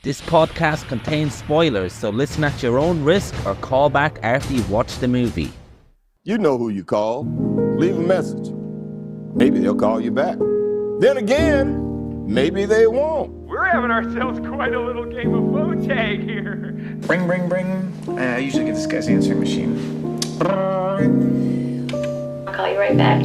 This podcast contains spoilers, so listen at your own risk or call back after you've watched the movie. You know who you call. Leave a message. Maybe they'll call you back. Then again, maybe they won't. We're having ourselves quite a little game of phone tag here. Ring. I usually get this guy's answering machine. I'll call you right back.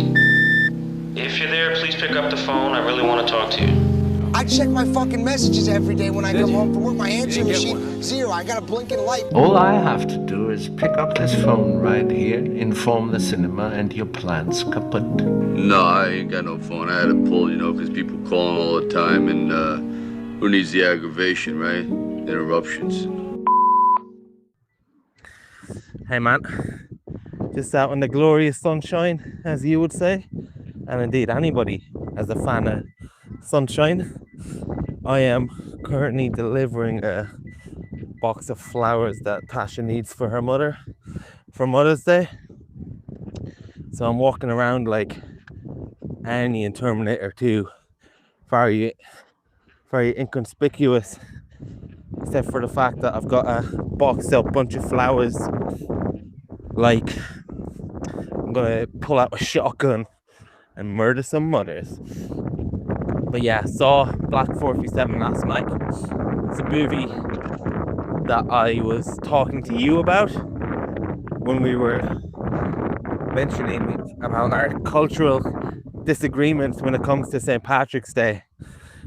If you're there, please pick up the phone. I really want to talk to you. I check my fucking messages every day when I come home from work. My answering machine, zero. I got a blinking light. All I have to do is pick up this phone right here, inform the cinema, and your plan's kaput. No, I ain't got no phone. I had to pull, because people calling all the time, and who needs the aggravation, right? Interruptions. Hey man, just out in the glorious sunshine, as you would say, and indeed anybody as a fan of sunshine. I am currently delivering a box of flowers that Tasha needs for her mother for Mother's Day. So I'm walking around like Annie in Terminator 2, very inconspicuous, except for the fact that I've got a boxed up bunch of flowers, like I'm gonna pull out a shotgun and murder some mothers. But yeah, saw Black 47 last night. It's a movie that I was talking to you about when we were mentioning about our cultural disagreements when it comes to St. Patrick's Day.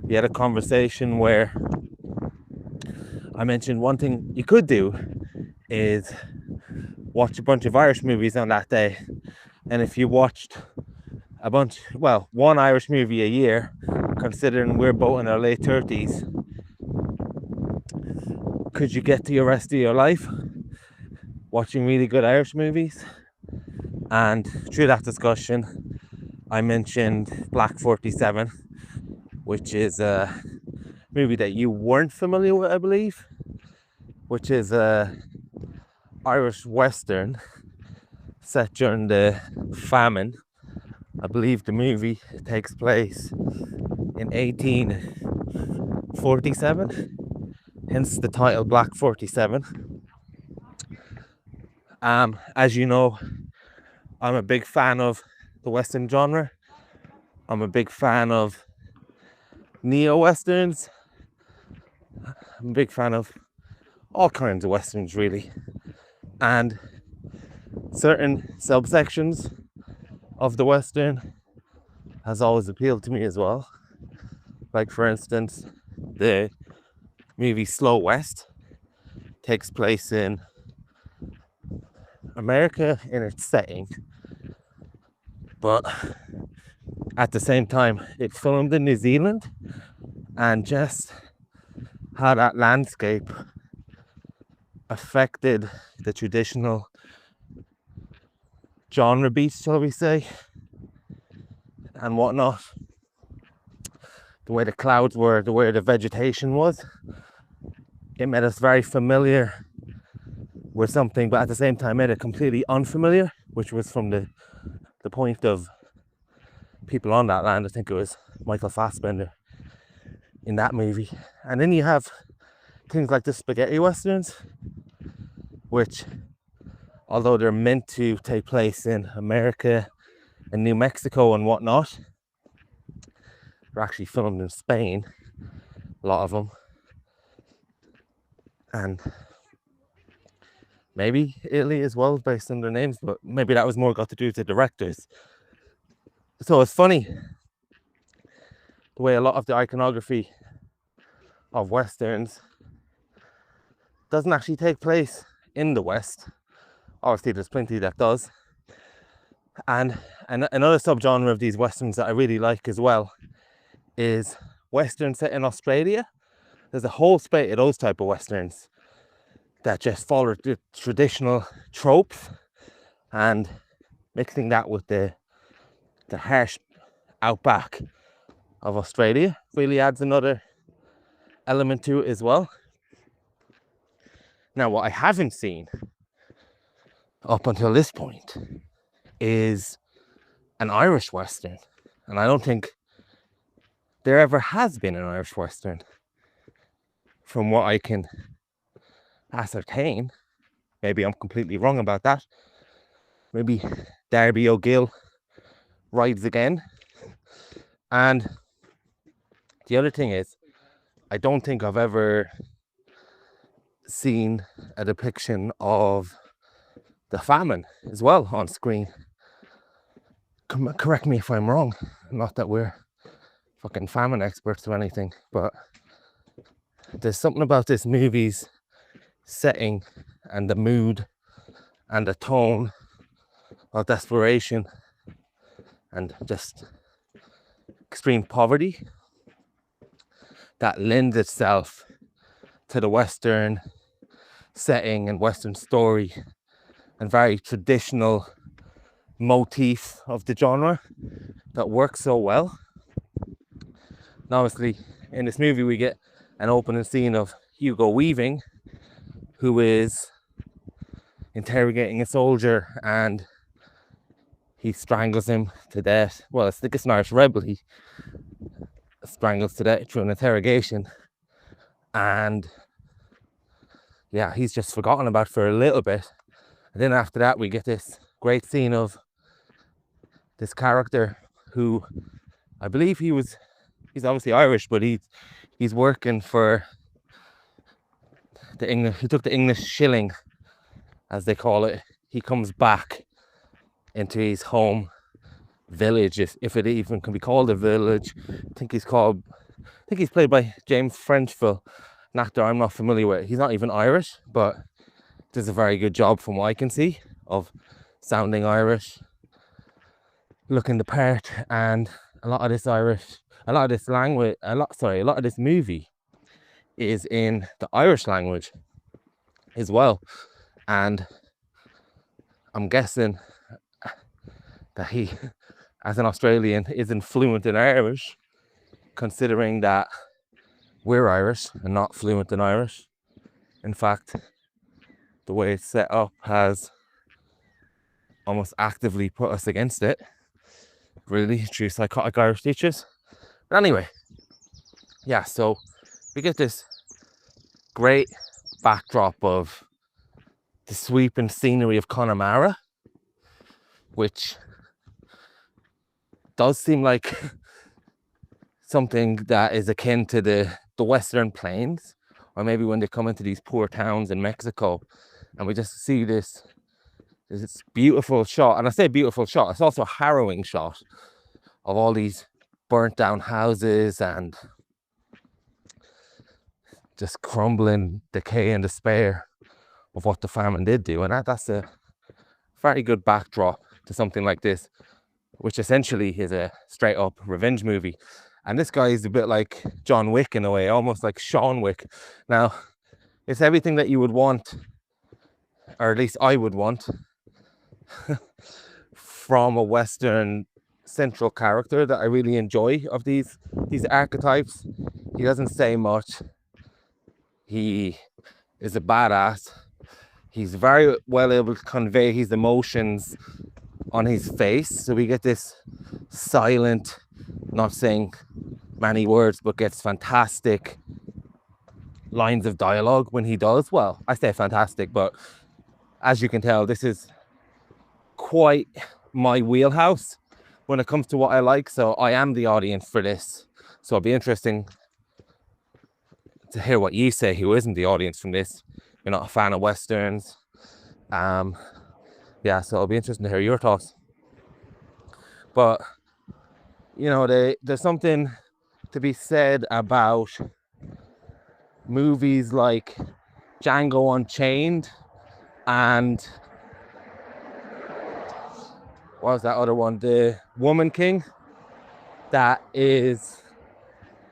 We had a conversation where I mentioned one thing you could do is watch a bunch of Irish movies on that day. And if you watched one Irish movie a year, considering we're both in our late 30s, could you get to your rest of your life watching really good Irish movies? And through that discussion, I mentioned Black 47, which is a movie that you weren't familiar with, I believe, which is a Irish Western set during the Famine. I believe the movie takes place in 1847, hence the title Black 47. As you know, I'm a big fan of the Western genre. I'm a big fan of neo-Westerns. I'm a big fan of all kinds of Westerns, really. And certain subsections of the Western has always appealed to me as well. Like, for instance, the movie Slow West takes place in America in its setting, but at the same time it's filmed in New Zealand, and just how that landscape affected the traditional genre beats, shall we say, and whatnot. The way the clouds were, the way the vegetation was, it made us very familiar with something, but at the same time made it completely unfamiliar, which was from the point of people on that land. I think it was Michael Fassbender in that movie. And then you have things like the spaghetti westerns, which, although they're meant to take place in America and New Mexico and whatnot, they're actually filmed in Spain, a lot of them. And maybe Italy as well, based on their names, but maybe that was more got to do with the directors. So it's funny the way a lot of the iconography of Westerns doesn't actually take place in the West. Obviously, there's plenty that does. And another subgenre of these Westerns that I really like as well is Western set in Australia. There's a whole spate of those type of Westerns that just follow the traditional tropes, and mixing that with the harsh outback of Australia really adds another element to it as well. Now, what I haven't seen up until this point is an Irish Western, and I don't think there ever has been an Irish Western. from what I can ascertain, maybe I'm completely wrong about that, maybe Darby O'Gill rides again. And the other thing is, I don't think I've ever seen a depiction of the famine as well on screen. Correct me if I'm wrong, not that we're fucking famine experts or anything, but there's something about this movie's setting and the mood and the tone of desperation and just extreme poverty that lends itself to the Western setting and Western story and very traditional motif of the genre that works so well. And obviously, in this movie, we get an opening scene of Hugo Weaving, who is interrogating a soldier and he strangles him to death. Well, it's an Irish rebel. He strangles to death through an interrogation. And yeah, he's just forgotten about for a little bit. And then after that, we get this great scene of this character who, I believe he's obviously Irish, but he's working for the English. He took the English shilling, as they call it. He comes back into his home village, if it even can be called a village. I think he's played by James Frecheville, an actor I'm not familiar with. He's not even Irish, but does a very good job from what I can see of sounding Irish, looking the part. And a lot of this movie is in the Irish language as well. And I'm guessing that he, as an Australian, isn't fluent in Irish, considering that we're Irish and not fluent in Irish. In fact, the way it's set up has almost actively put us against it, really, through psychotic Irish teachers. But anyway, yeah, so we get this great backdrop of the sweeping scenery of Connemara, which does seem like something that is akin to the Western Plains, or maybe when they come into these poor towns in Mexico, and we just see this beautiful shot. And I say beautiful shot, it's also a harrowing shot of all these burnt down houses and just crumbling decay and despair of what the famine did do. And that's a very good backdrop to something like this, which essentially is a straight up revenge movie. And this guy is a bit like John Wick in a way, almost like Sean Wick. Now, it's everything that you would want, or at least I would want, from a Western central character that I really enjoy of these archetypes. He doesn't say much. He is a badass. He's very well able to convey his emotions on his face. So we get this silent, not saying many words, but gets fantastic lines of dialogue when he does. Well, I say fantastic, but as you can tell, this is quite my wheelhouse when it comes to what I like. So I am the audience for this. So it'll be interesting to hear what you say, who isn't the audience from this. You're not a fan of Westerns. Yeah, so it'll be interesting to hear your thoughts. But, you know, there's something to be said about movies like Django Unchained and what was that other one? The Woman King, that is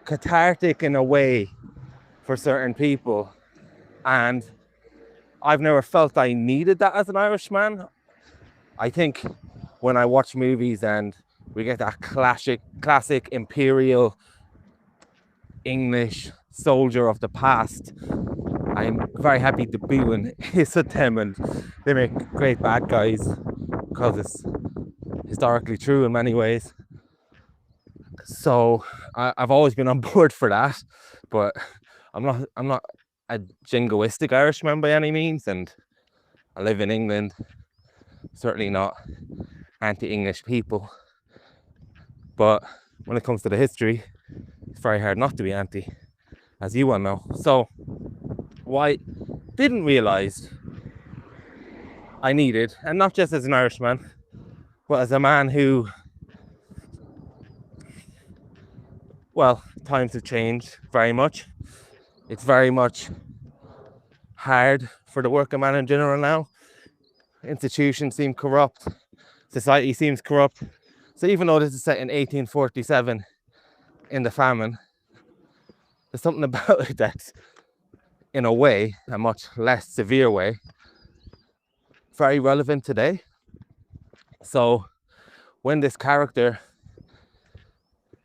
cathartic in a way for certain people. And I've never felt I needed that as an Irishman. I think when I watch movies and we get that classic imperial English soldier of the past, I'm very happy to be and hiss at them, and they make great bad guys because it's historically true in many ways. So I've always been on board for that, but I'm not a jingoistic Irishman by any means, and I live in England. Certainly not anti-English people, but when it comes to the history, it's very hard not to be anti, as you well know. So what I didn't realise I needed, and not just as an Irishman, but as a man who, well, times have changed very much. It's very much hard for the working man in general now. Institutions seem corrupt, society seems corrupt. So even though this is set in 1847 in the famine, there's something about it that's, in a way, a much less severe way, very relevant today. So when this character,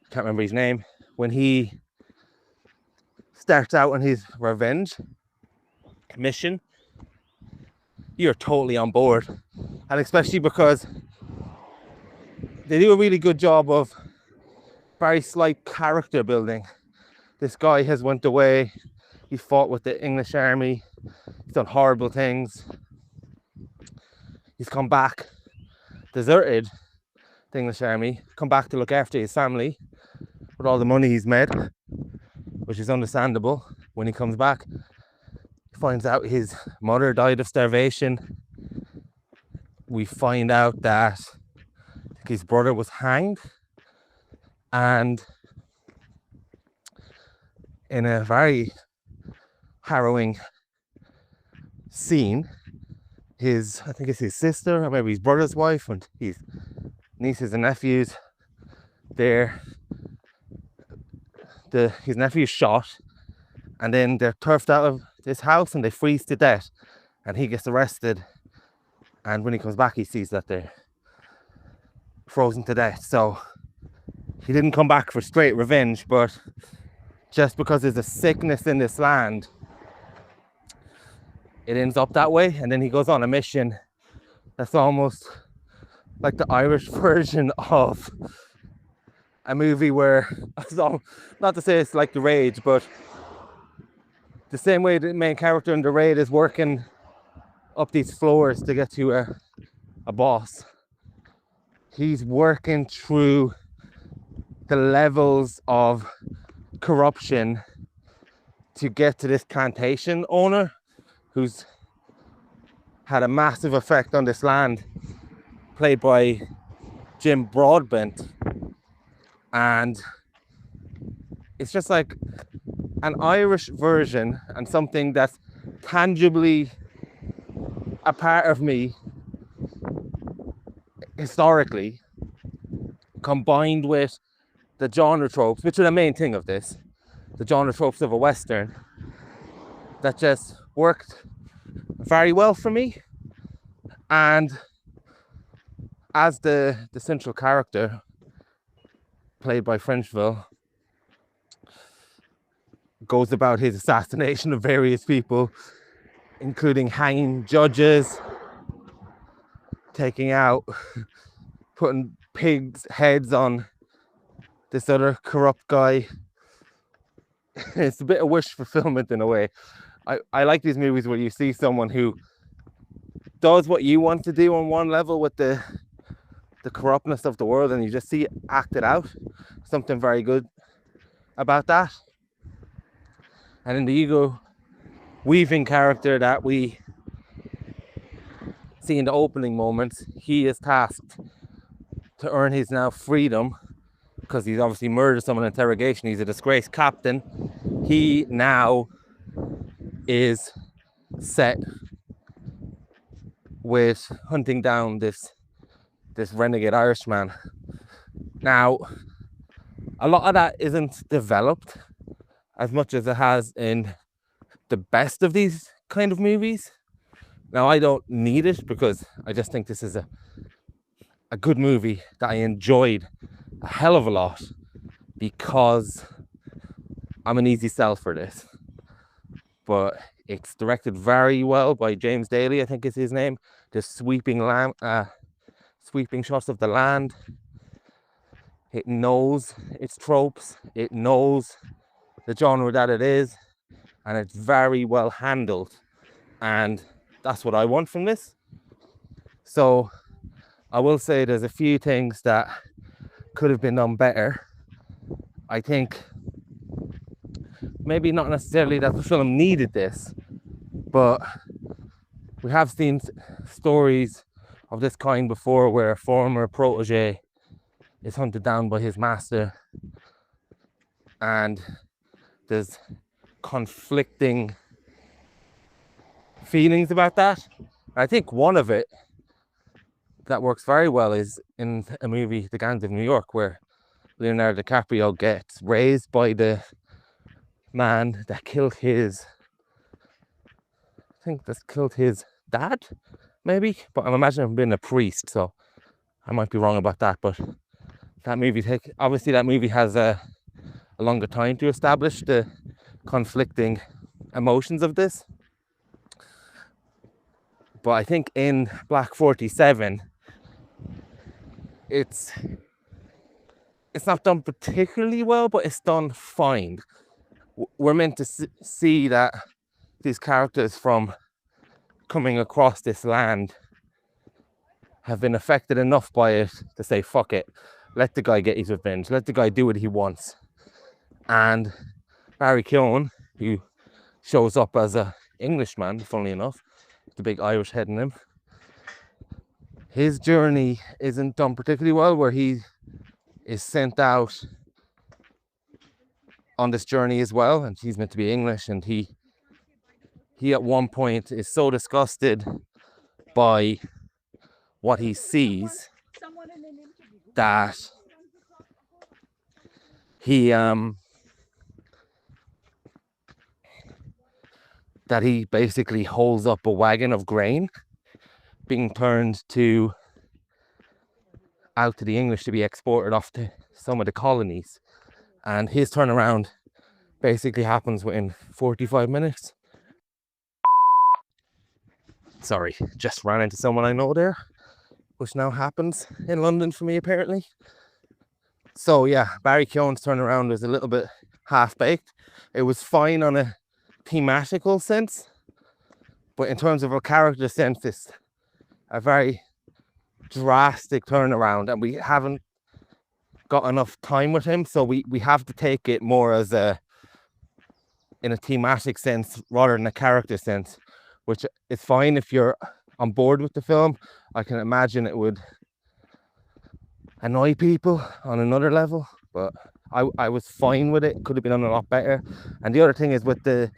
can't remember his name, when he starts out on his revenge mission, you're totally on board. And especially because they do a really good job of very slight character building. This guy has went away, he fought with the English army, he's done horrible things, he's come back, deserted the English army, come back to look after his family with all the money he's made, which is understandable. When he comes back, he finds out his mother died of starvation. We find out that his brother was hanged, and in a very harrowing scene, I think it's his sister, or maybe his brother's wife, and his nieces and nephews, his nephew's shot, and then they're turfed out of this house and they freeze to death, and he gets arrested, and when he comes back he sees that they're frozen to death. So he didn't come back for straight revenge, but just because there's a sickness in this land, it ends up that way. And then he goes on a mission that's almost like the Irish version of a movie where, not to say it's like The Rage, but the same way the main character in The Raid is working up these floors to get to a boss, he's working through the levels of corruption to get to this plantation owner who's had a massive effect on this land, played by Jim Broadbent. And it's just like an Irish version, and something that's tangibly a part of me historically, combined with the genre tropes, which are the main thing of this, the genre tropes of a Western, that just worked very well for me. And as the central character, played by Frecheville, goes about his assassination of various people, including hanging judges, putting pigs' heads on this other corrupt guy. It's a bit of wish fulfillment in a way. I like these movies where you see someone who does what you want to do on one level with the corruptness of the world, and you just see it acted out. Something very good about that. And in the Hugo Weaving character that we see in the opening moments, he is tasked to earn his now freedom, because he's obviously murdered someone in interrogation. He's a disgraced captain. He now is set with hunting down this renegade Irishman. Now, a lot of that isn't developed as much as it has in the best of these kind of movies. Now, I don't need it, because I just think this is a good movie that I enjoyed a hell of a lot, because I'm an easy sell for this. But it's directed very well by James Daly, I think is his name. The sweeping shots of the land. It knows its tropes. It knows the genre that it is. and it's very well handled, and that's what I want from this. So I will say there's a few things that could have been done better. I think maybe not necessarily that the film needed this, but we have seen stories of this kind before where a former protege is hunted down by his master, and there's conflicting feelings about that. I think one of it that works very well is in a movie, The Gangs of New York, where Leonardo DiCaprio gets raised by the man that killed his, I think that's killed his dad, maybe, but I'm imagining him being a priest, so I might be wrong about that. But that movie, obviously that movie has a longer time to establish the conflicting emotions of this. But I think in Black 47, it's not done particularly well, but it's done fine. We're meant to see that these characters from coming across this land have been affected enough by it to say, fuck it, let the guy get his revenge, let the guy do what he wants. And Barry Keoghan, who shows up as an Englishman, funnily enough, the big Irish head in him, his journey isn't done particularly well, where he is sent out on this journey as well, and he's meant to be English, and he at one point is so disgusted by what he sees that he basically holds up a wagon of grain being turned out to the English to be exported off to some of the colonies, and his turnaround basically happens within 45 minutes. Sorry, just ran into someone I know there, which now happens in London for me apparently. So yeah, Barry Keoghan's turnaround was a little bit half-baked. It was fine on a thematical sense, but in terms of a character sense, it's a very drastic turnaround, and we haven't got enough time with him, so we have to take it more as in a thematic sense rather than a character sense, which is fine if you're on board with the film. I can imagine it would annoy people on another level, but I was fine with it. Could have been done a lot better. And the other thing is with the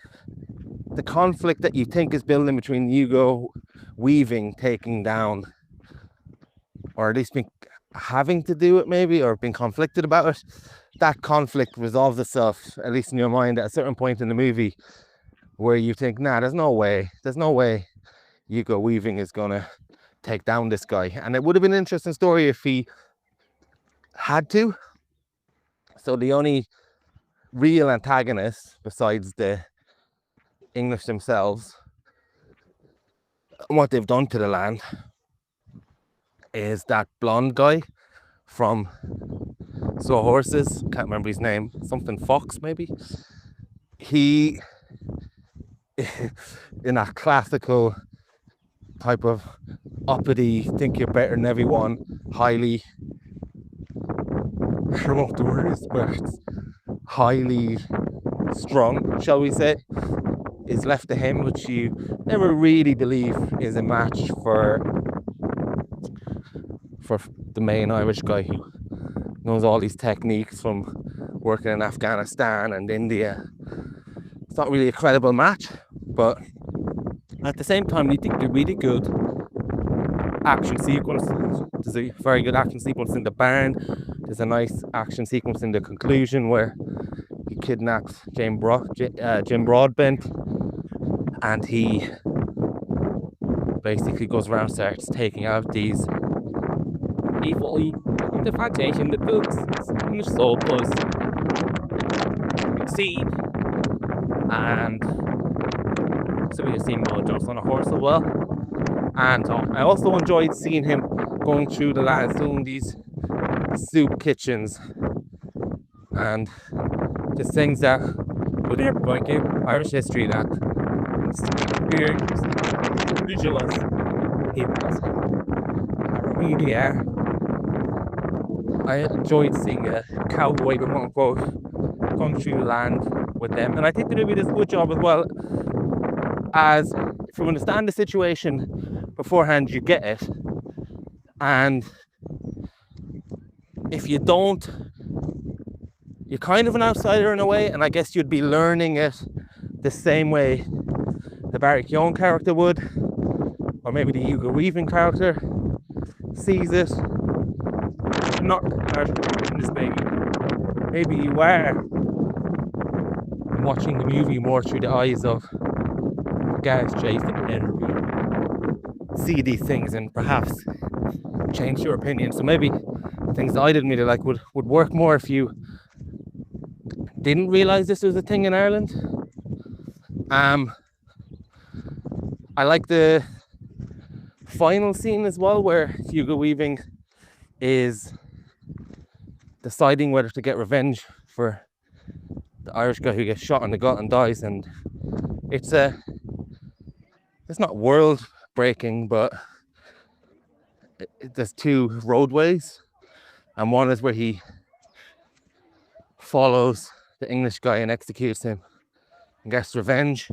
conflict that you think is building between Hugo Weaving taking down, or at least having to do it maybe, or being conflicted about it, that conflict resolves itself, at least in your mind, at a certain point in the movie where you think, nah, there's no way Hugo Weaving is gonna take down this guy. And it would have been an interesting story if he had to. So the only real antagonist besides the English themselves and what they've done to the land is that blonde guy from Slow Horses, can't remember his name, something Fox maybe. He, in a classical type of uppity, think you're better than everyone, highly, I don't know what the word is, but highly strong, shall we say, is left to him, which you never really believe is a match for the main Irish guy who knows all these techniques from working in Afghanistan and India. It's not really a credible match, but at the same time, we think they're really good action sequence. There's a very good action sequence in the barn. There's a nice action sequence in the conclusion where he kidnaps Jim Broadbent, and he basically goes around, starts taking out these evil defectation that books in the soul plus succeed. And so we have seen Will Jones on a horse as well. And I also enjoyed seeing him going through the lands, doing these soup kitchens and just things that But they're like Irish history that visualize peoples. Really, I enjoyed seeing a cowboy, quote unquote, come through land with them, and I think the movie does a good job as well. As if you understand the situation beforehand, you get it, and if you don't, you're kind of an outsider in a way, and I guess you'd be learning it the same way the Barry Keoghan character would, or maybe the Hugo Weaving character sees it. Not in this baby. Maybe you are watching the movie more through the eyes of Gareth Jason and see these things and perhaps change your opinion. So maybe things that I didn't really like would work more if you didn't realise this was a thing in Ireland. I like the final scene as well, where Hugo Weaving is deciding whether to get revenge for the Irish guy who gets shot in the gut and dies, and it's not world breaking, but there's two roadways, and one is where he follows the English guy and executes him and gets revenge,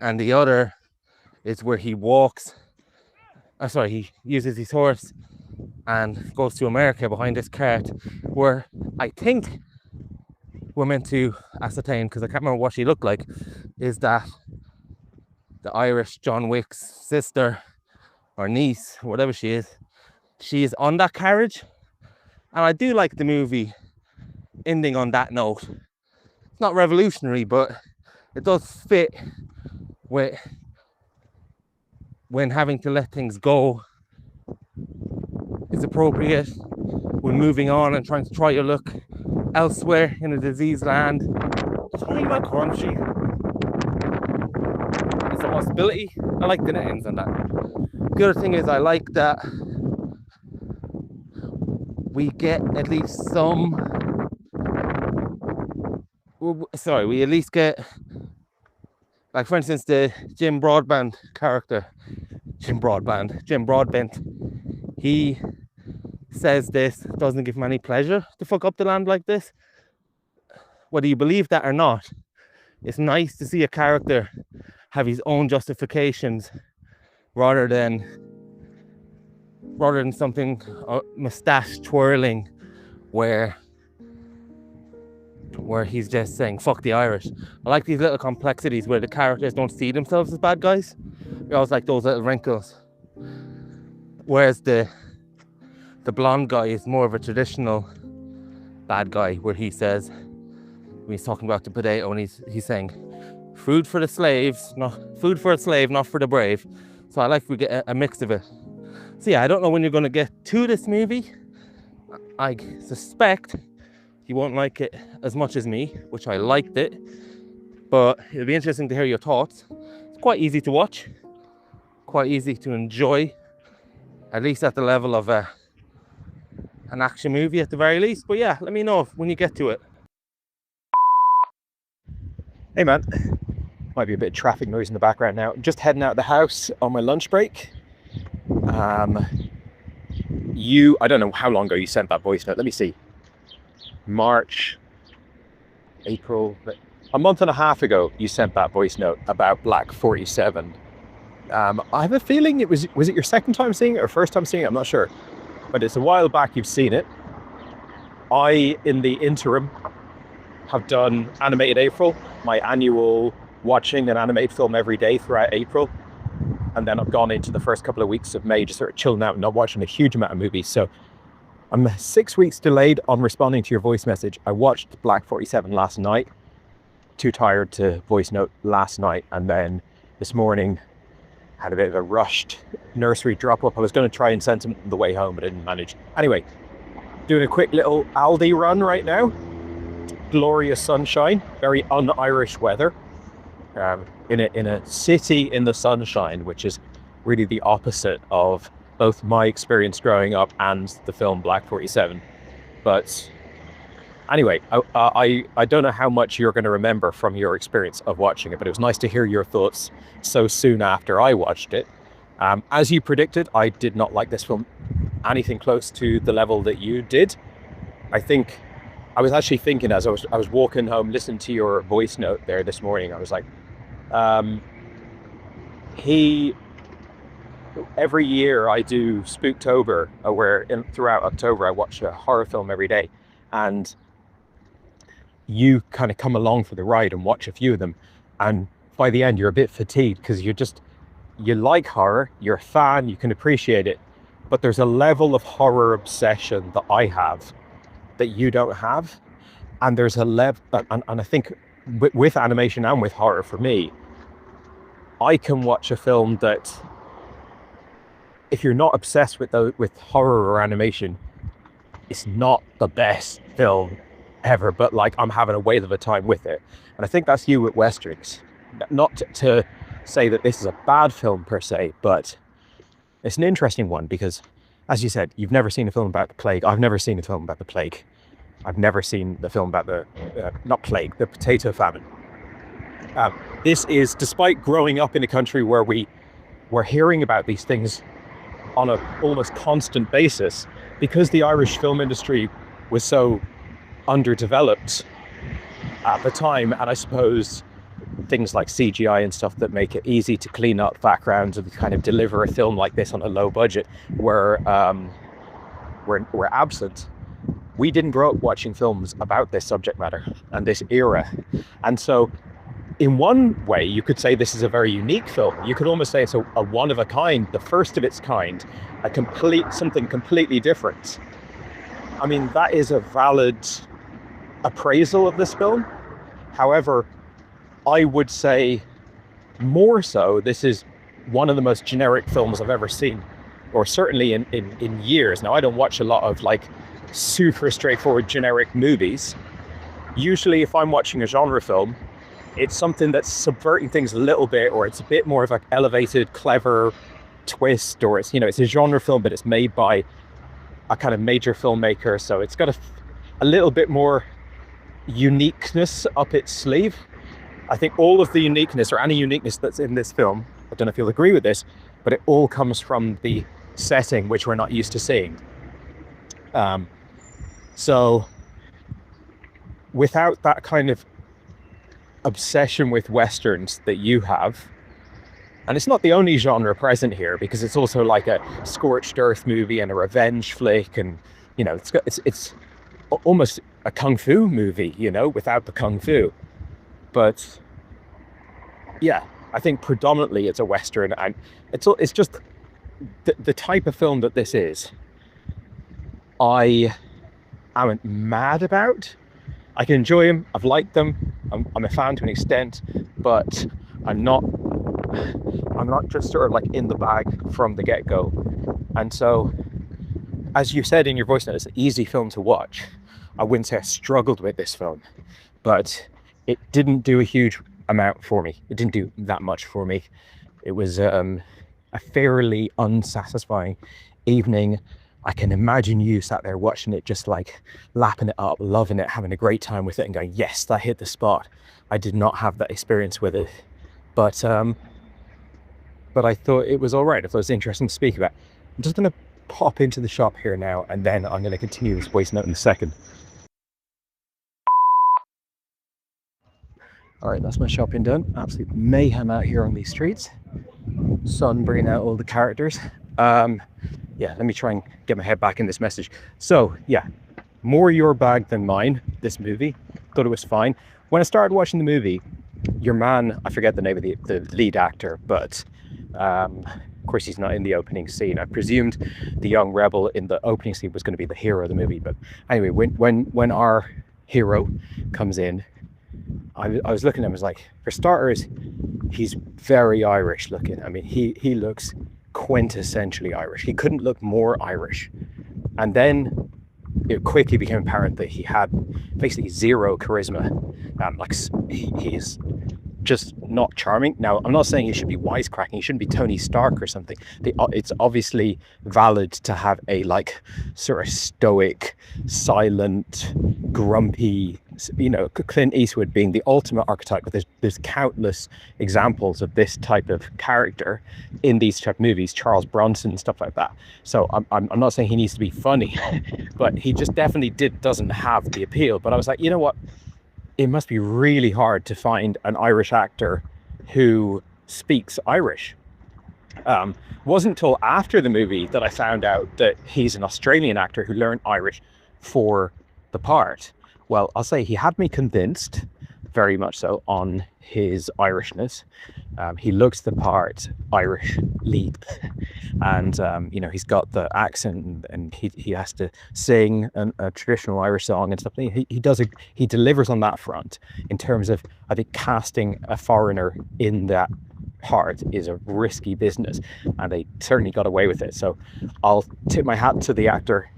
and the other is where he he uses his horse and goes to America behind this cart, where I think we're meant to ascertain, because I can't remember what she looked like, is that the Irish John Wick's sister or niece, whatever she is on that carriage. And I do like the movie ending on that note. It's not revolutionary, but it does fit with when having to let things go is appropriate, when moving on and trying to try your luck elsewhere in a diseased land. It's only about crunchy. It's a possibility. I like the names on that. The other thing is, I like that we get at least we at least get, like, for instance, the Jim Broadbent character, Jim Broadbent, he says this doesn't give him any pleasure to fuck up the land like this. Whether you believe that or not, it's nice to see a character have his own justifications rather than something mustache twirling where he's just saying fuck the Irish. I like these little complexities where the characters don't see themselves as bad guys. I always like those little wrinkles. Whereas the blonde guy is more of a traditional bad guy, where he says, when he's talking about the potato, and he's saying food for the slaves, not food for a slave, not for the brave. So I like we get a mix of it. So yeah, I don't know when you're going to get to this movie. I suspect you won't like it as much as me, which I liked it, but it'll be interesting to hear your thoughts. It's quite easy to watch, quite easy to enjoy, at least at the level of an action movie at the very least. But yeah, let me know when you get to it. Hey man, might be a bit of traffic noise in the background now. I'm just heading out of the house on my lunch break. I don't know how long ago you sent that voice note. Let me see. March, April, a month and a half ago you sent that voice note about Black 47. I have a feeling was it your second time seeing it or first time seeing it? I'm not sure, but it's a while back you've seen it. I, in the interim, have done Animated April, my annual watching an animated film every day throughout April. And then I've gone into the first couple of weeks of May just sort of chilling out and not watching a huge amount of movies. So I'm 6 weeks delayed on responding to your voice message. I watched Black 47 last night, too tired to voice note last night. And then this morning had a bit of a rushed nursery drop up. I was going to try and send some on the way home, but I didn't manage. Anyway, doing a quick little Aldi run right now. Glorious sunshine, very un-Irish weather. In a city in the sunshine, which is really the opposite of both my experience growing up and the film Black 47. But Anyway, I don't know how much you're going to remember from your experience of watching it, but it was nice to hear your thoughts so soon after I watched it. As you predicted, I did not like this film anything close to the level that you did. I think I was actually thinking as I was walking home, listening to your voice note there this morning, I was like, every year I do Spooktober, where throughout October I watch a horror film every day, and you kind of come along for the ride and watch a few of them, and by the end you're a bit fatigued because you like horror, you're a fan, you can appreciate it, but there's a level of horror obsession that I have that you don't have, and there's a level, and I think with animation and with horror, for me, I can watch a film that, if you're not obsessed with horror or animation, it's not the best film ever, but like I'm having a whale of a time with it. And I think that's you with Westerns. Not to say that this is a bad film per se, but it's an interesting one because, as you said, you've never seen a film about the plague. I've never seen a film about the plague. I've never seen the film about the, not plague, the potato famine. This is, despite growing up in a country where we're hearing about these things on an almost constant basis, because the Irish film industry was so underdeveloped at the time, and I suppose things like CGI and stuff that make it easy to clean up backgrounds and kind of deliver a film like this on a low budget were absent. We didn't grow up watching films about this subject matter and this era, and so in one way you could say this is a very unique film. You could almost say it's a one of a kind, the first of its kind, something completely different. I mean, that is a valid appraisal of this film. However, I would say more so, this is one of the most generic films I've ever seen, or certainly in years. Now, I don't watch a lot of like super straightforward generic movies. Usually if I'm watching a genre film, it's something that's subverting things a little bit, or it's a bit more of an elevated, clever twist, or it's, it's a genre film, but it's made by a kind of major filmmaker. So it's got a little bit more uniqueness up its sleeve. I think all of the uniqueness, or any uniqueness that's in this film, I don't know if you'll agree with this, but it all comes from the setting, which we're not used to seeing. So without that kind of obsession with Westerns that you have, and it's not the only genre present here, because it's also like a scorched earth movie and a revenge flick, and it's almost a kung fu movie, without the kung fu. But yeah, I think predominantly it's a Western, and it's just the type of film that this is. I am mad about. I can enjoy them. I've liked them. I'm a fan to an extent, but I'm not just sort of like in the bag from the get-go. And so, as you said in your voice note, it's an easy film to watch. I wouldn't say I struggled with this film, but it didn't do a huge amount for me. It didn't do that much for me. It was a fairly unsatisfying evening. I can imagine you sat there watching it, just like lapping it up, loving it, having a great time with it, and going, yes, that hit the spot. I did not have that experience with it, but I thought it was all right. I thought it was interesting to speak about. I'm just going to pop into the shop here now, and then I'm going to continue this voice note in a second. All right, that's my shopping done. Absolute mayhem out here on these streets. Sun bringing out all the characters. Yeah, let me try and get my head back in this message. So yeah, more your bag than mine, this movie. Thought it was fine. When I started watching the movie, your man, I forget the name of the lead actor, but of course he's not in the opening scene. I presumed the young rebel in the opening scene was going to be the hero of the movie. But anyway, when our hero comes in, I was looking at him, I was like, for starters, he's very Irish looking. I mean, he looks quintessentially Irish. He couldn't look more Irish. And then it quickly became apparent that he had basically zero charisma. He's just not charming. Now, I'm not saying he should be wisecracking. He shouldn't be Tony Stark or something. It's obviously valid to have a like sort of stoic, silent, grumpy, you know, Clint Eastwood being the ultimate archetype, but there's countless examples of this type of character in these type of movies, Charles Bronson and stuff like that. So I'm not saying he needs to be funny, but he just definitely doesn't have the appeal. But I was like, you know what? It must be really hard to find an Irish actor who speaks Irish. Wasn't until after the movie that I found out that he's an Australian actor who learned Irish for the part. Well, I'll say he had me convinced, very much so, on his Irishness. He looks the part Irish lead, and you know, he's got the accent, and he has to sing a traditional Irish song and stuff. He delivers on that front. In terms of, I think, casting a foreigner in that part is a risky business, and they certainly got away with it. So I'll tip my hat to the actor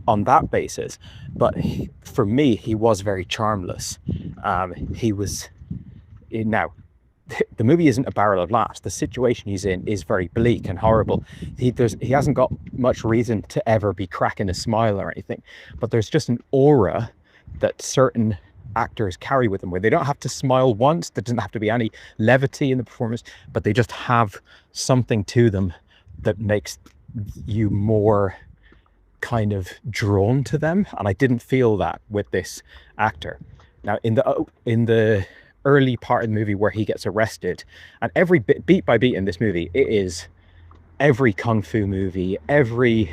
on that basis. But for me, he was very charmless. He was now. The movie isn't a barrel of laughs. The situation he's in is very bleak and horrible. He hasn't got much reason to ever be cracking a smile or anything, but there's just an aura that certain actors carry with them, where they don't have to smile once. There doesn't have to be any levity in the performance, but they just have something to them that makes you more kind of drawn to them. And I didn't feel that with this actor. Now, in the early part of the movie where he gets arrested, and every beat by beat in this movie, it is every kung fu movie, every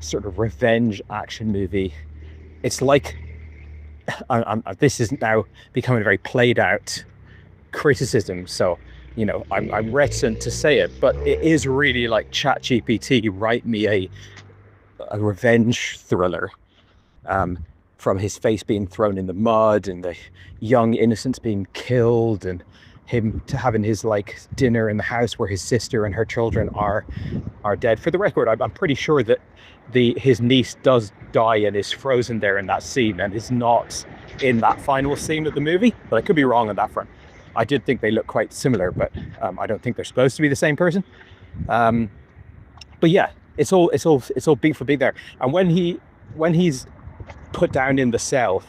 sort of revenge action movie. It's like, this is now becoming a very played out criticism, so you know, I'm reticent to say it, but it is really like ChatGPT, write me a revenge thriller, from his face being thrown in the mud and the young innocents being killed, and him to having his like dinner in the house where his sister and her children are dead. For the record, I'm pretty sure that his niece does die and is frozen there in that scene, and is not in that final scene of the movie, but I could be wrong on that front. I did think they look quite similar, but I don't think they're supposed to be the same person. But yeah, it's all beat for beat there. And when he's put down in the cell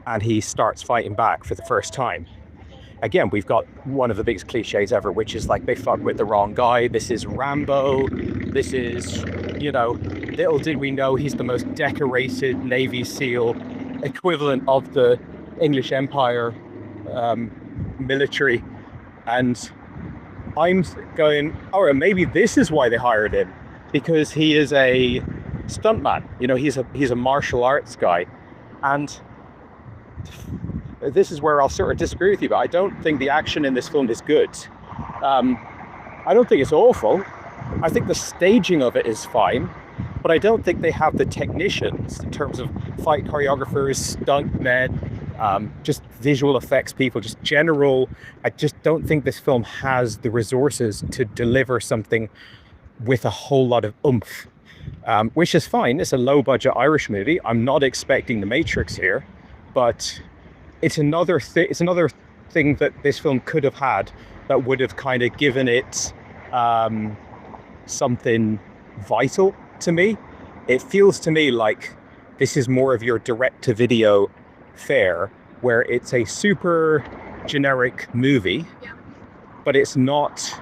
and he starts fighting back for the first time, again, we've got one of the biggest cliches ever, which is like, they fuck with the wrong guy. This is Rambo. This is, you know, little did we know he's the most decorated Navy SEAL equivalent of the English Empire military. And I'm going, all right, maybe this is why they hired him, because he is a stuntman. You know, he's a martial arts guy. And this is where I'll sort of disagree with you, but I don't think the action in this film is good. I don't think it's awful. I think the staging of it is fine, but I don't think they have the technicians in terms of fight choreographers, stuntmen, just visual effects people, just general. I just don't think this film has the resources to deliver something with a whole lot of oomph, which is fine. It's a low budget Irish movie. I'm not expecting The Matrix here, but it's another thing that this film could have had that would have kind of given it something vital to me. It feels to me like this is more of your direct-to-video fare, where it's a super generic movie, but it's not.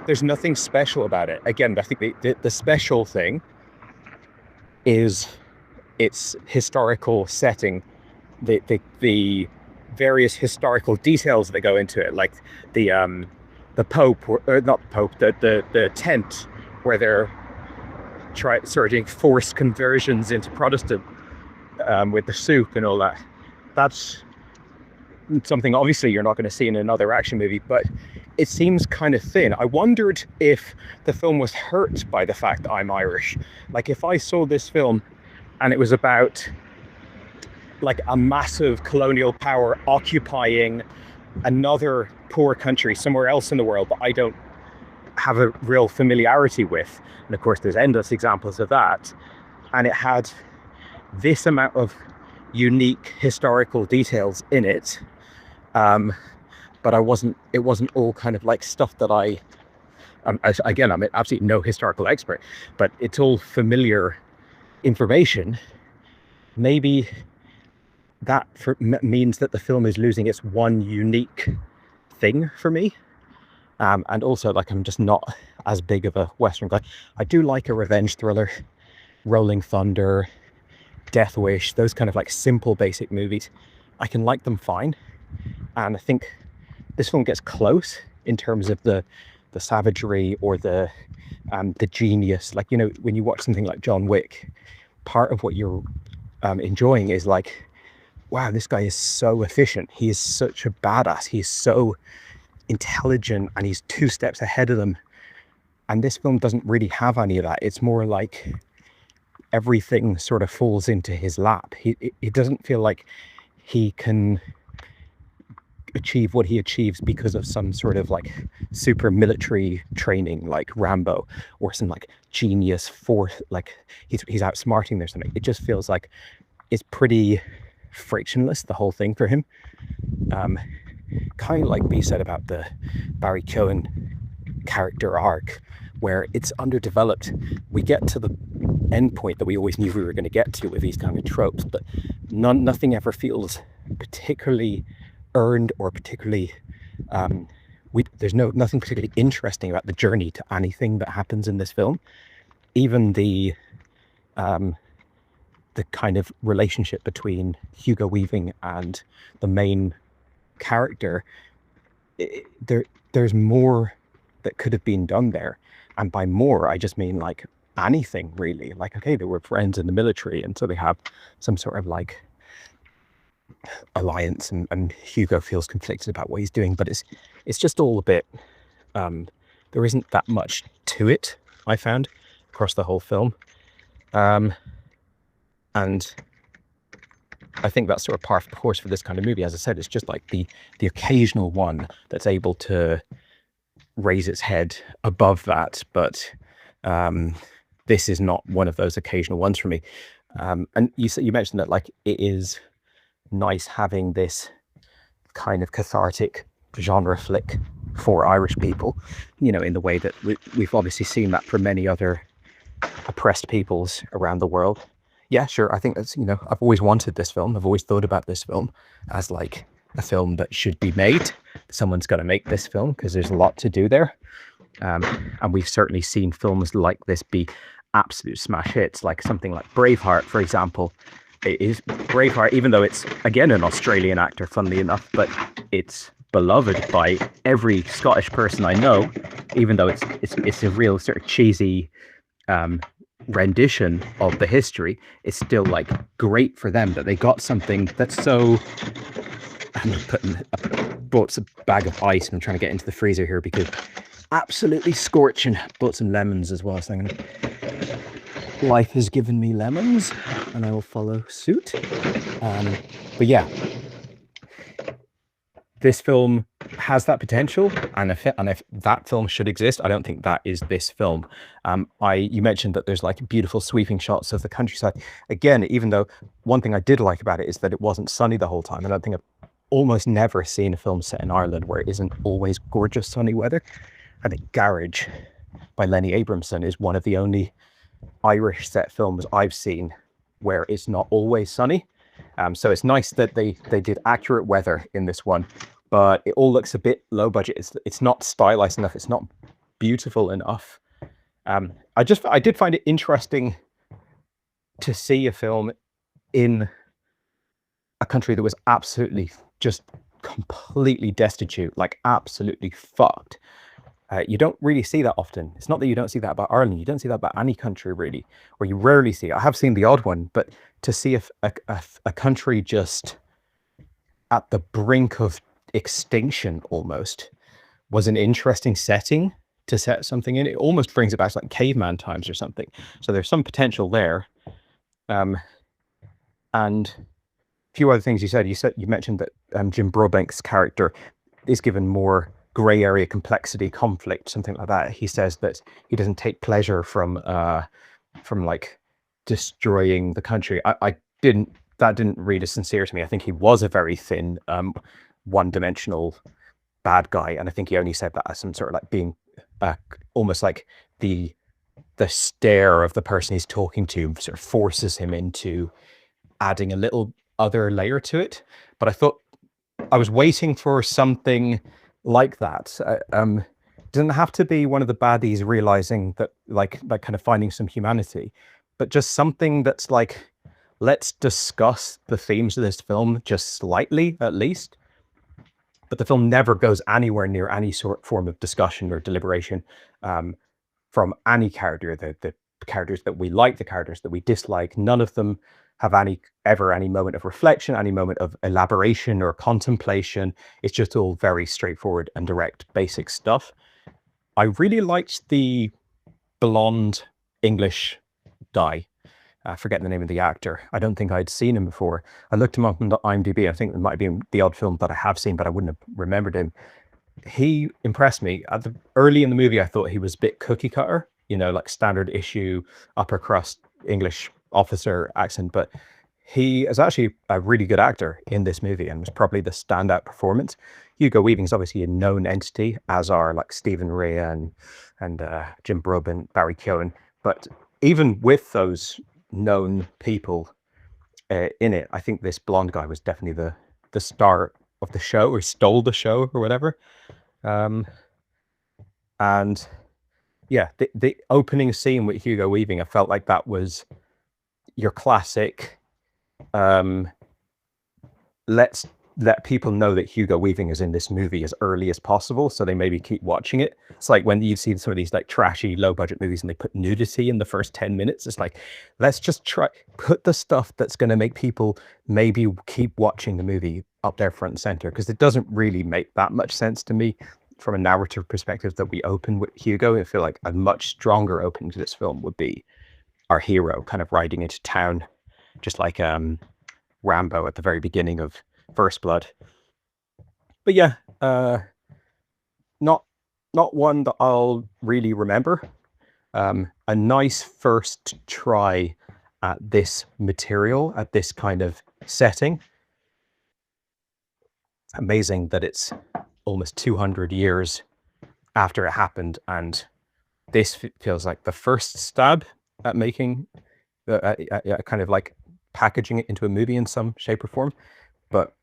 There's nothing special about it. Again, I think the special thing is its historical setting, the various historical details that go into it, like the Pope, or not the Pope, the tent where they're doing forced conversions into Protestant, with the souk and all that. That's something obviously you're not going to see in another action movie, but it seems kind of thin. I wondered if the film was hurt by the fact that I'm Irish. Like, if I saw this film and it was about like a massive colonial power occupying another poor country somewhere else in the world, but I don't have a real familiarity with, and of course there's endless examples of that, and it had this amount of unique historical details in it, but it wasn't all kind of like stuff that again, I'm absolutely no historical expert, but it's all familiar information. Maybe that means that the film is losing its one unique thing for me. And also, like, I'm just not as big of a Western guy. I do like a revenge thriller, Rolling Thunder, Death Wish, those kind of like simple, basic movies. I can like them fine. And I think this film gets close in terms of the savagery or the genius. Like, you know, when you watch something like John Wick, part of what you're enjoying is like, wow, this guy is so efficient. He is such a badass. He's so intelligent and he's 2 steps ahead of them. And this film doesn't really have any of that. It's more like everything sort of falls into his lap. It doesn't feel like he can achieve what he achieves because of some sort of like super military training like Rambo, or some like genius force, like he's outsmarting there or something. It just feels like it's pretty frictionless, the whole thing for him. Kind of like B said about the Barry Keoghan character arc, where it's underdeveloped. We get to the end point that we always knew we were going to get to with these kind of tropes, but nothing ever feels particularly earned or particularly there's nothing particularly interesting about the journey to anything that happens in this film. Even the kind of relationship between Hugo Weaving and the main character, there's more that could have been done there. And by more, I just mean like anything really. Like, okay, they were friends in the military, and so they have some sort of like alliance, and Hugo feels conflicted about what he's doing, but it's just all a bit there isn't that much to it, I found, across the whole film. And I think that's sort of par for the course for this kind of movie. As I said, it's just like the occasional one that's able to raise its head above that, but this is not one of those occasional ones for me. And you mentioned that like it is nice having this kind of cathartic genre flick for Irish people, you know, in the way that we've obviously seen that for many other oppressed peoples around the world. Yeah, sure. I think that's, you know, I've always wanted this film. I've always thought about this film as like a film that should be made. Someone's got to make this film because there's a lot to do there. And we've certainly seen films like this be absolute smash hits, like something like Braveheart, for example. It is Braveheart, even though it's, again, an Australian actor, funnily enough, but it's beloved by every Scottish person I know, even though it's a real sort of cheesy rendition of the history. It's still like great for them that they got something that's so. I bought a bag of ice and I'm trying to get into the freezer here because absolutely scorching. Bought some lemons as well, so I'm gonna. Life has given me lemons, and I will follow suit. But yeah, this film has that potential, and if that film should exist, I don't think that is this film. You mentioned that there's like beautiful sweeping shots of the countryside. Again, even though one thing I did like about it is that it wasn't sunny the whole time. I don't think I've almost never seen a film set in Ireland where it isn't always gorgeous sunny weather. I think Garage by Lenny Abramson is one of the only Irish set films I've seen where it's not always sunny. So it's nice that they did accurate weather in this one, but it all looks a bit low budget. It's not stylized enough. It's not beautiful enough. I did find it interesting to see a film in a country that was absolutely just completely destitute, like absolutely fucked. You don't really see that often. It's not that you don't see that about Ireland. You don't see that about any country, really, or you rarely see it. I have seen the odd one, but to see a country just at the brink of extinction almost was an interesting setting to set something in. It almost brings it back to like caveman times or something. So there's some potential there. And a few other things you mentioned that Jim Broadbenk's character is given more gray area complexity, conflict, something like that. He says that he doesn't take pleasure from like destroying the country. That didn't read as sincere to me. I think he was a very thin, one-dimensional bad guy, and I think he only said that as some sort of like being almost like the stare of the person he's talking to sort of forces him into adding a little other layer to it. But I thought I was waiting for something like that. Doesn't have to be one of the baddies realizing that, like kind of finding some humanity, but just something that's like, let's discuss the themes of this film just slightly, at least. But the film never goes anywhere near any form of discussion or deliberation from any character. The characters that we like, the characters that we dislike, none of them have any moment of reflection, any moment of elaboration or contemplation. It's just all very straightforward and direct, basic stuff. I really liked the blonde English guy. I forget the name of the actor. I don't think I'd seen him before. I looked him up on the IMDb. I think it might have been the odd film that I have seen, but I wouldn't have remembered him. He impressed me. Early in the movie, I thought he was a bit cookie cutter, like standard issue, upper crust English officer accent, but he is actually a really good actor in this movie and was probably the standout performance. Hugo Weaving is obviously a known entity, as are like Stephen Rea and Jim Brub and Barry Keoghan. But even with those known people in it, I think this blonde guy was definitely the star of the show, or stole the show or whatever. And yeah, the opening scene with Hugo Weaving, I felt like that was your classic let's let people know that Hugo Weaving is in this movie as early as possible, so they maybe keep watching it. It's like when you've seen some of these like trashy low budget movies and they put nudity in the first 10 minutes. It's like, let's just put the stuff that's going to make people maybe keep watching the movie up there front and center, because it doesn't really make that much sense to me from a narrative perspective that we open with Hugo. I feel like a much stronger opening to this film would be our hero kind of riding into town, just like Rambo at the very beginning of First Blood. But yeah, not one that I'll really remember. A nice first try at this material, at this kind of setting. Amazing that it's almost 200 years after it happened, and this feels like the first stab at making kind of like packaging it into a movie in some shape or form. But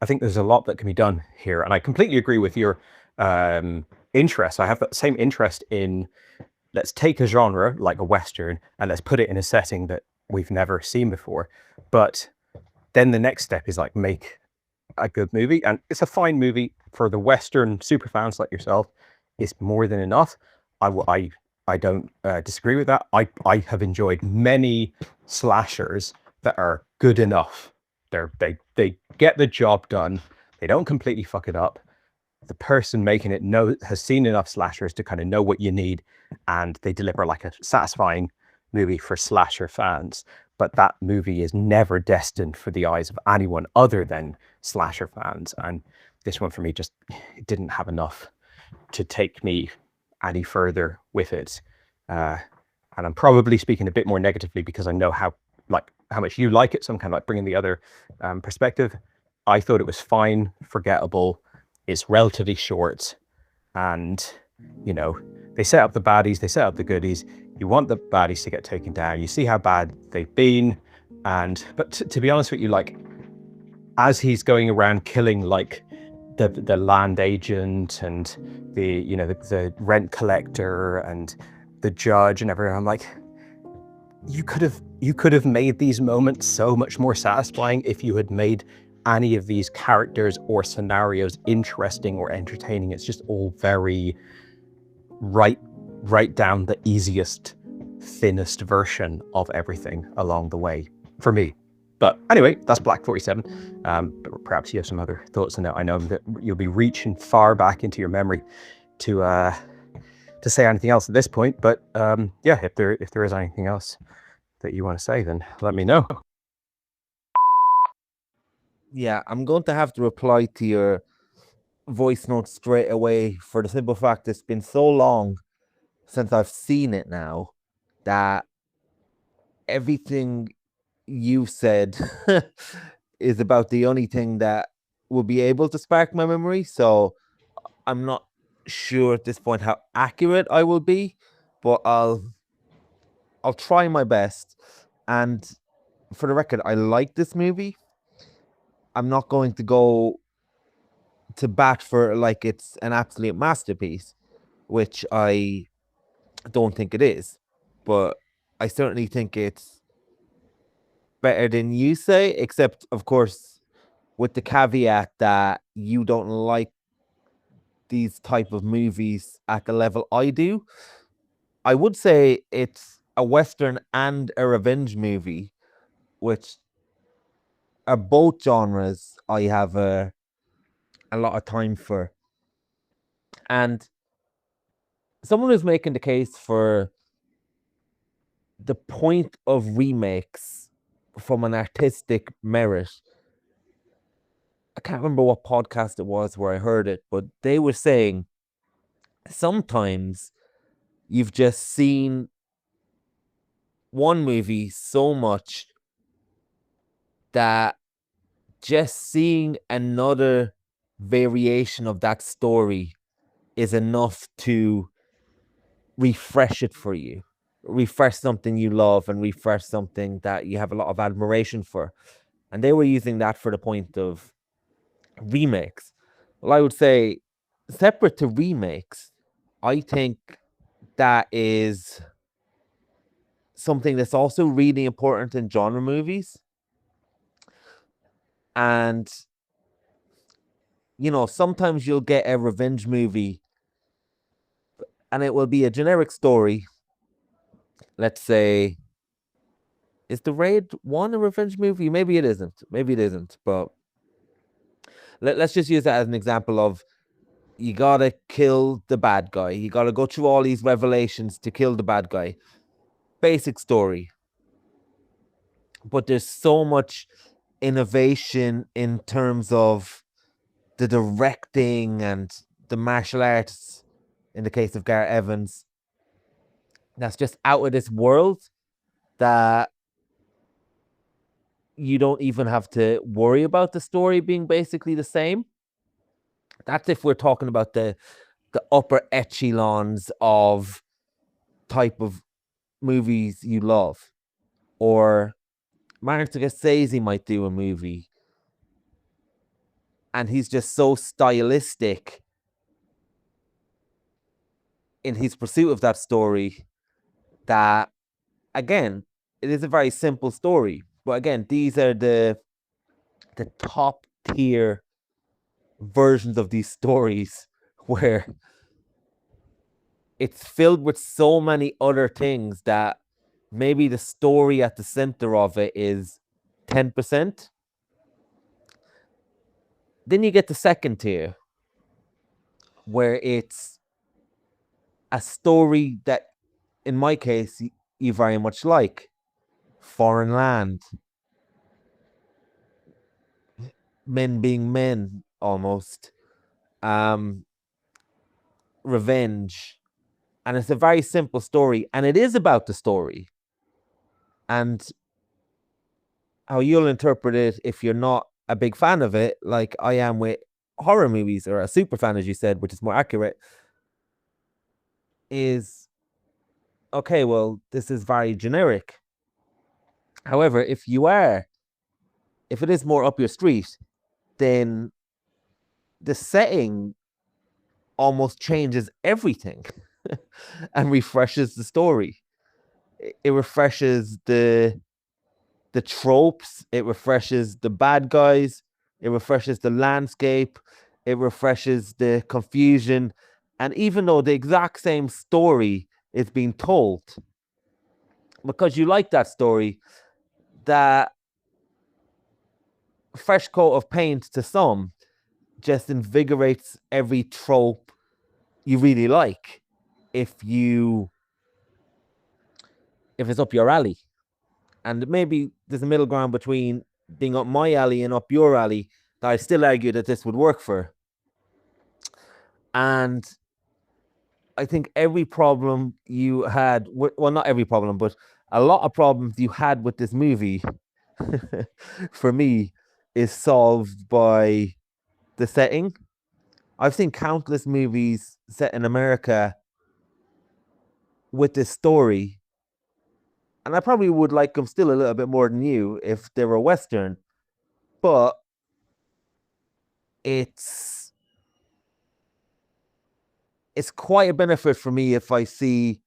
I think there's a lot that can be done here, and I completely agree with your interest. I have that same interest in, let's take a genre like a Western and let's put it in a setting that we've never seen before. But then the next step is like, make a good movie, and it's a fine movie for the Western superfans like yourself. It's more than enough. I don't disagree with that. I have enjoyed many slashers that are good enough. They get the job done. They don't completely fuck it up. The person making it has seen enough slashers to kind of know what you need, and they deliver like a satisfying movie for slasher fans. But that movie is never destined for the eyes of anyone other than slasher fans. And this one for me just didn't have enough to take me any further with it. And I'm probably speaking a bit more negatively because I know how much you like it, so I'm kind of like bringing the other perspective. I thought it was fine, forgettable. It's relatively short, and they set up the baddies, they set up the goodies. You want the baddies to get taken down. You see how bad they've been, but to be honest with you, like, as he's going around killing like the land agent and the rent collector and the judge and everything, I'm like, you could have made these moments so much more satisfying if you had made any of these characters or scenarios interesting or entertaining. It's just all very right down the easiest, thinnest version of everything along the way for me. But anyway, that's Black 47. But perhaps you have some other thoughts on it. I know that you'll be reaching far back into your memory to say anything else at this point. But yeah, if there is anything else that you want to say, then let me know. Yeah, I'm going to have to reply to your voice note straight away, for the simple fact it's been so long since I've seen it now that everything you said is about the only thing that will be able to spark my memory. So I'm not sure at this point how accurate I will be, but I'll try my best. And for the record, I like this movie. I'm not going to go to bat for like it's an absolute masterpiece, which I don't think it is, but I certainly think it's better than you say, except of course with the caveat that you don't like these type of movies at the level I do. I would say it's a Western and a revenge movie, which are both genres I have a lot of time for. And someone who's making the case for the point of remakes from an artistic merit. I can't remember what podcast it was where I heard it, but they were saying sometimes you've just seen one movie so much that just seeing another variation of that story is enough to refresh it for you, refresh something you love and refresh something that you have a lot of admiration for. And they were using that for the point of remakes. Well, I would say, separate to remakes, I think that is something that's also really important in genre movies. And, you know, sometimes you'll get a revenge movie and it will be a generic story. Let's say, is The Raid 1 a revenge movie? Maybe it isn't. Maybe it isn't. But let's just use that as an example of you gotta kill the bad guy. You gotta go through all these revelations to kill the bad guy. Basic story. But there's so much innovation in terms of the directing and the martial arts, in the case of Gareth Evans, that's just out of this world, that you don't even have to worry about the story being basically the same. That's if we're talking about the upper echelons of type of movies you love. Or Martin Scorsese might do a movie and he's just so stylistic in his pursuit of that story that, again, it is a very simple story. But again, these are the top tier versions of these stories where it's filled with so many other things that maybe the story at the center of it is 10%. Then you get the second tier, where it's a story that, in my case, you very much like. Foreign Land, Men Being Men, almost. Revenge. And it's a very simple story, and it is about the story. And how you'll interpret it if you're not a big fan of it, like I am with horror movies, or a super fan, as you said, which is more accurate, is, okay, well, this is very generic. However, if it is more up your street, then the setting almost changes everything and refreshes the story. It refreshes the tropes, it refreshes the bad guys, it refreshes the landscape, it refreshes the confusion. And even though the exact same story is being told, because you like that story, that fresh coat of paint to some just invigorates every trope you really like, if it's up your alley. And maybe there's a middle ground between being up my alley and up your alley that I still argue that this would work for. And I think every problem you had, well, not every problem, but a lot of problems you had with this movie, for me, is solved by the setting. I've seen countless movies set in America with this story, and I probably would like them still a little bit more than you if they were Western, but it's quite a benefit for me if I see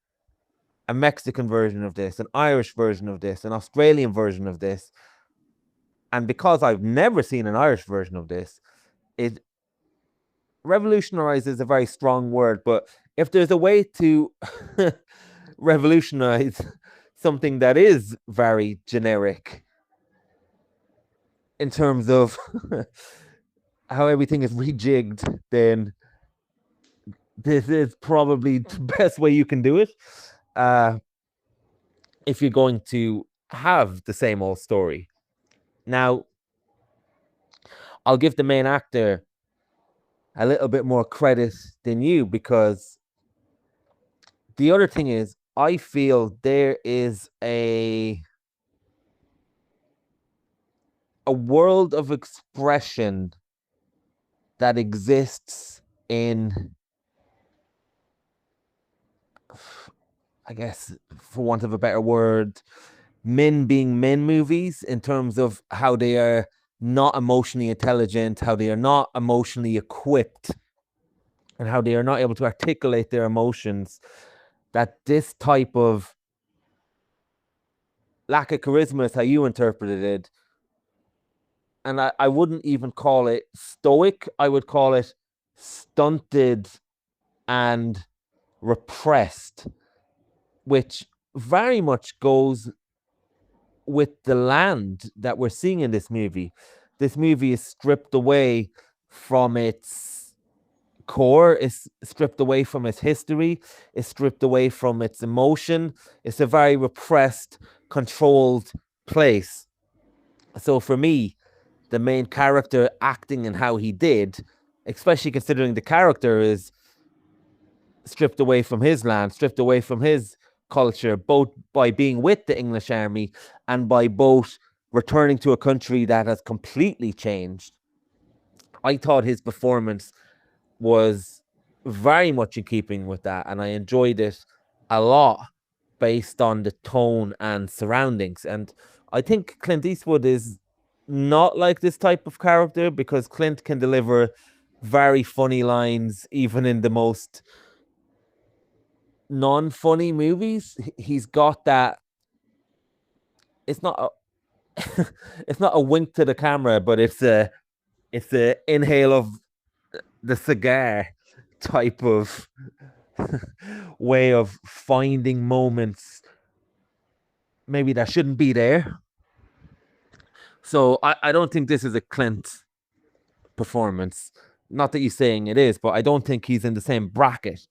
a Mexican version of this, an Irish version of this, an Australian version of this. And because I've never seen an Irish version of this, it revolutionize is a very strong word, but if there's a way to revolutionize something that is very generic in terms of how everything is rejigged, then this is probably the best way you can do it. If you're going to have the same old story. Now, I'll give the main actor a little bit more credit than you, because the other thing is, I feel there is a world of expression that exists in, I guess, for want of a better word, men being men movies, in terms of how they are not emotionally intelligent, how they are not emotionally equipped, and how they are not able to articulate their emotions. That this type of lack of charisma is how you interpreted it. And I wouldn't even call it stoic. I would call it stunted and repressed, which very much goes with the land that we're seeing in this movie. This movie is stripped away from its core, is stripped away from its history, is stripped away from its emotion. It's a very repressed, controlled place. So for me, the main character acting and how he did, especially considering the character is stripped away from his land, stripped away from his culture, both by being with the English army and by both returning to a country that has completely changed. I thought his performance was very much in keeping with that, and I enjoyed it a lot based on the tone and surroundings. And I think Clint Eastwood is not like this type of character, because Clint can deliver very funny lines even in the most non-funny movies. He's got that, it's not a, it's not a wink to the camera, but it's a inhale of the cigar type of way of finding moments maybe that shouldn't be there. So I don't think this is a Clint performance. Not that he's saying it is, but I don't think he's in the same bracket.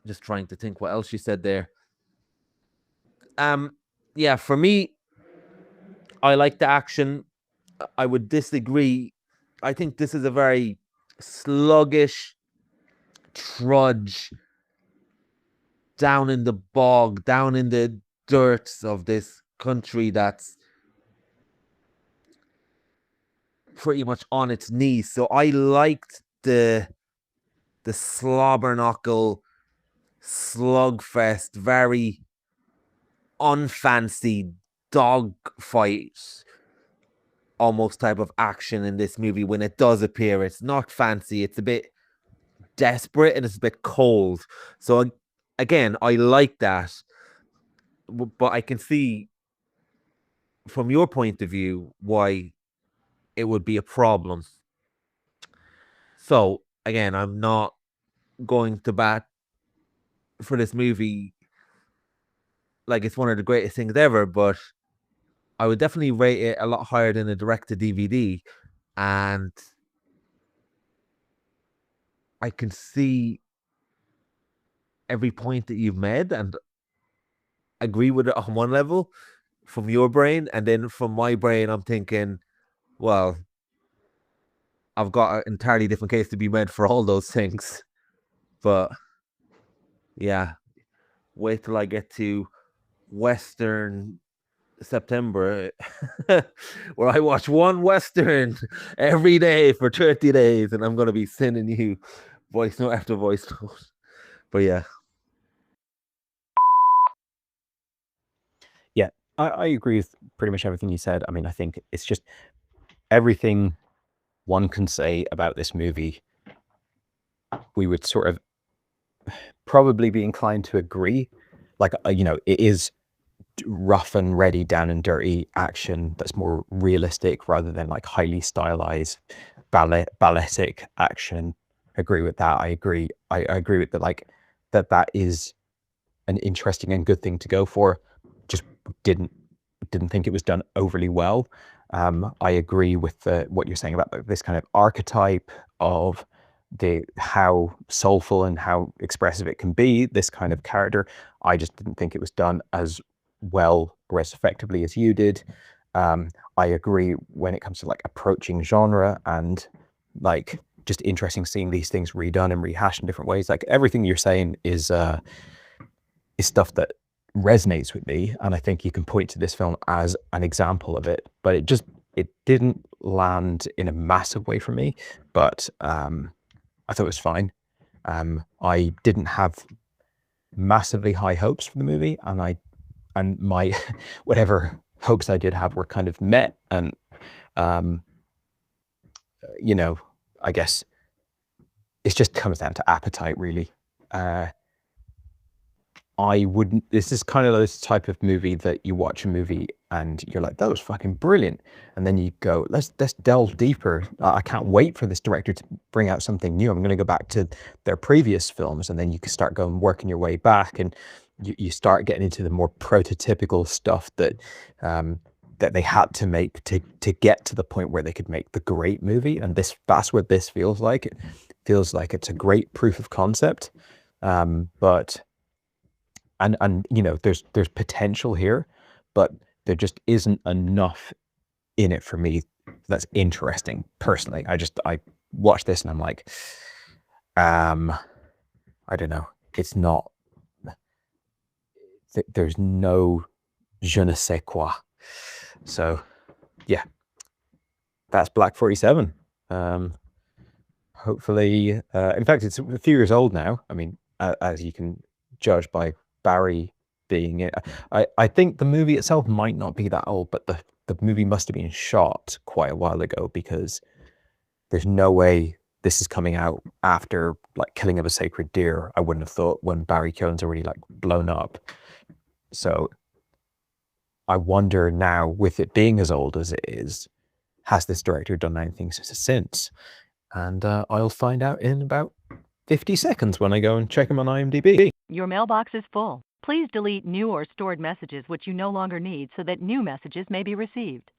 Just trying to think what else she said there. Yeah, for me, I like the action. I would disagree. I think this is a very sluggish trudge down in the bog, down in the dirt of this country that's pretty much on its knees. So I liked the slobber knuckle slugfest, very unfancy dog fight almost type of action in this movie. When it does appear, it's not fancy, it's a bit desperate and it's a bit cold. So again, I like that, but I can see from your point of view why it would be a problem. So again, I'm not going to bat for this movie like it's one of the greatest things ever, but I would definitely rate it a lot higher than a direct to DVD. And I can see every point that you've made and agree with it on one level from your brain. And then from my brain, I'm thinking, well, I've got an entirely different case to be made for all those things. But yeah, wait till I get to Western September where I watch one Western every day for 30 days, and I'm going to be sending you voice note after voice note. But yeah. Yeah, I agree with pretty much everything you said. I mean, I think it's just everything one can say about this movie, we would sort of probably be inclined to agree. Like, it is rough and ready, down and dirty action that's more realistic rather than like highly stylized balletic action. Agree with that. I agree. I agree with that. Like that is an interesting and good thing to go for. Just didn't think it was done overly well. I agree with what you're saying about this kind of archetype of how soulful and how expressive it can be, this kind of character. I just didn't think it was done as well or as effectively as you did. I agree when it comes to like approaching genre and like just interesting seeing these things redone and rehashed in different ways. Like everything you're saying is stuff that resonates with me, and I think you can point to this film as an example of it, but it didn't land in a massive way for me. But I thought it was fine. I didn't have massively high hopes for the movie, and my whatever hopes I did have were kind of met, and I guess it just comes down to appetite, really. This is kind of this type of movie that you watch a movie and you're like, that was fucking brilliant. And then you go, let's delve deeper. I can't wait for this director to bring out something new. I'm going to go back to their previous films. And then you can start working your way back, and you start getting into the more prototypical stuff that they had to make to get to the point where they could make the great movie. And that's what this feels like. It feels like it's a great proof of concept. But there's potential here, but there just isn't enough in it for me that's interesting personally. I watch this and I'm like, I don't know. It's not. There's no je ne sais quoi. So, yeah, that's Black 47. Hopefully, in fact, it's a few years old now. I mean, as you can judge by Barry being it. I think the movie itself might not be that old, but the movie must have been shot quite a while ago, because there's no way this is coming out after like Killing of a Sacred Deer. I wouldn't have thought, when Barry Keoghan's already like blown up. So I wonder now, with it being as old as it is, has this director done anything since? And I'll find out in about 50 seconds when I go and check him on IMDb. Your mailbox is full. Please delete new or stored messages which you no longer need so that new messages may be received.